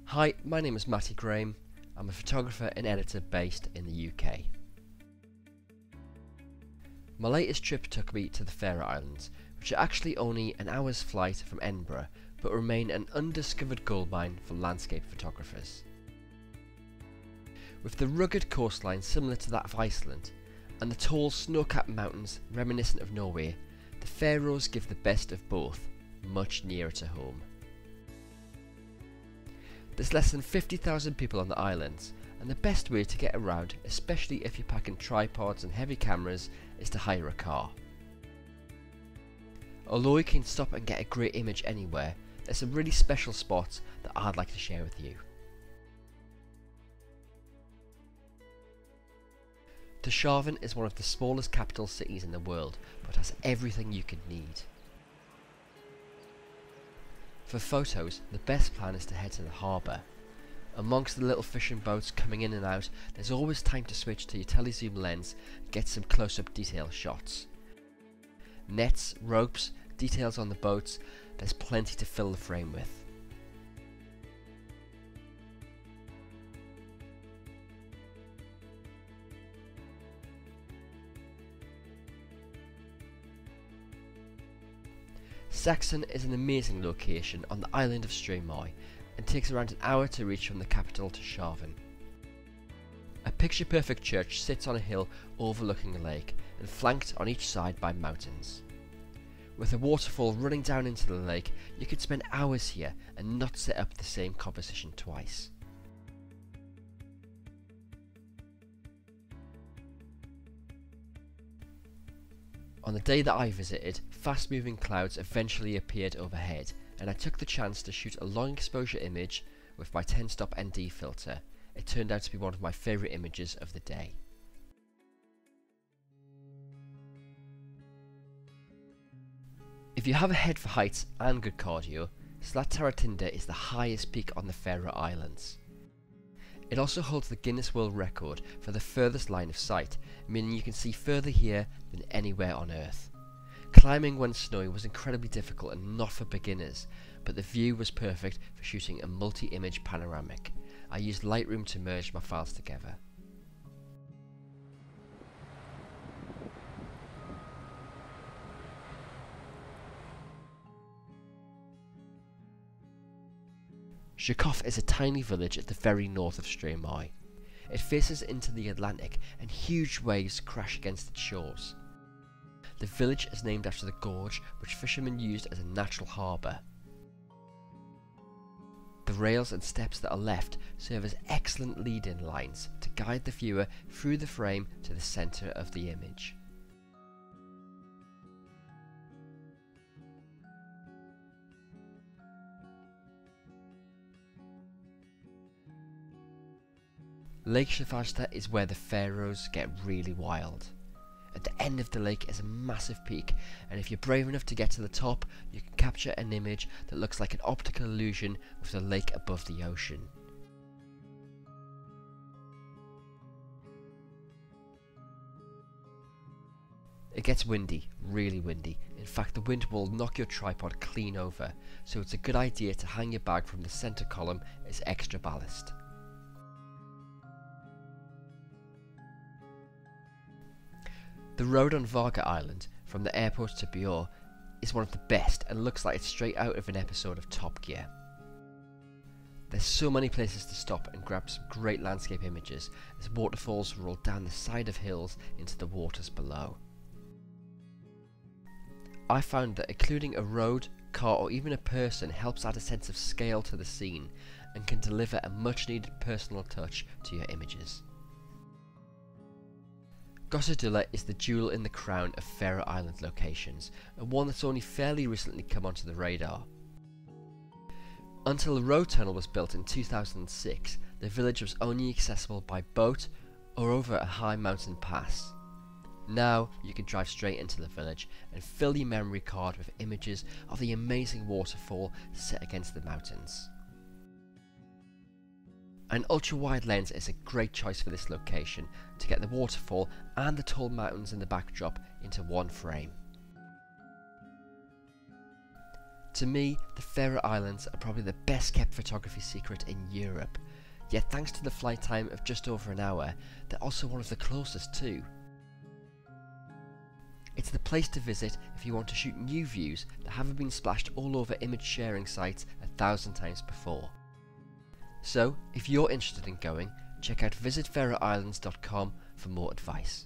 Hi, my name is Matty Graham. I'm a photographer and editor based in the UK. My latest trip took me to the Faroe Islands, which are actually only an hour's flight from Edinburgh, but remain an undiscovered goldmine for landscape photographers. With the rugged coastline similar to that of Iceland, and the tall snow-capped mountains reminiscent of Norway, the Faroes give the best of both, much nearer to home. There's less than 50,000 people on the islands, and the best way to get around, especially if you're packing tripods and heavy cameras, is to hire a car. Although you can stop and get a great image anywhere, there's some really special spots that I'd like to share with you. Tórshavn is one of the smallest capital cities in the world, but has everything you could need. For photos, the best plan is to head to the harbour. Amongst the little fishing boats coming in and out, there's always time to switch to your telezoom lens and get some close-up detail shots. Nets, ropes, details on the boats, there's plenty to fill the frame with. Saxon is an amazing location on the island of Streymoy and takes around an hour to reach from the capital Tórshavn. A picture-perfect church sits on a hill overlooking a lake and flanked on each side by mountains. With a waterfall running down into the lake, you could spend hours here and not set up the same composition twice. On the day that I visited, fast-moving clouds eventually appeared overhead, and I took the chance to shoot a long exposure image with my 10-stop ND filter. It turned out to be one of my favourite images of the day. If you have a head for heights and good cardio, Slættaratindar is the highest peak on the Faroe Islands. It also holds the Guinness World Record for the furthest line of sight, meaning you can see further here than anywhere on Earth. Climbing when snowy was incredibly difficult and not for beginners, but the view was perfect for shooting a multi-image panoramic. I used Lightroom to merge my files together. Zhukov is a tiny village at the very north of Streymoy. It faces into the Atlantic and huge waves crash against its shores. The village is named after the gorge which fishermen used as a natural harbour. The rails and steps that are left serve as excellent lead-in lines to guide the viewer through the frame to the centre of the image. Lake Sjávarða is where the Faroes get really wild. At the end of the lake is a massive peak, and if you're brave enough to get to the top, you can capture an image that looks like an optical illusion with the lake above the ocean. It gets windy, really windy. In fact, the wind will knock your tripod clean over, so it's a good idea to hang your bag from the centre column as extra ballast. The road on Vaga Island, from the airport to Björn, is one of the best and looks like it's straight out of an episode of Top Gear. There's so many places to stop and grab some great landscape images as waterfalls roll down the side of hills into the waters below. I found that including a road, car or even a person helps add a sense of scale to the scene and can deliver a much needed personal touch to your images. Gossadulla is the jewel in the crown of Faroe Island locations, and one that's only fairly recently come onto the radar. Until the road tunnel was built in 2006, the village was only accessible by boat or over a high mountain pass. Now you can drive straight into the village and fill your memory card with images of the amazing waterfall set against the mountains. An ultra-wide lens is a great choice for this location to get the waterfall and the tall mountains in the backdrop into one frame. To me, the Faroe Islands are probably the best kept photography secret in Europe, yet thanks to the flight time of just over an hour, they're also one of the closest too. It's the place to visit if you want to shoot new views that haven't been splashed all over image sharing sites 1,000 times before. So, if you're interested in going, check out visitfaroeislands.com for more advice.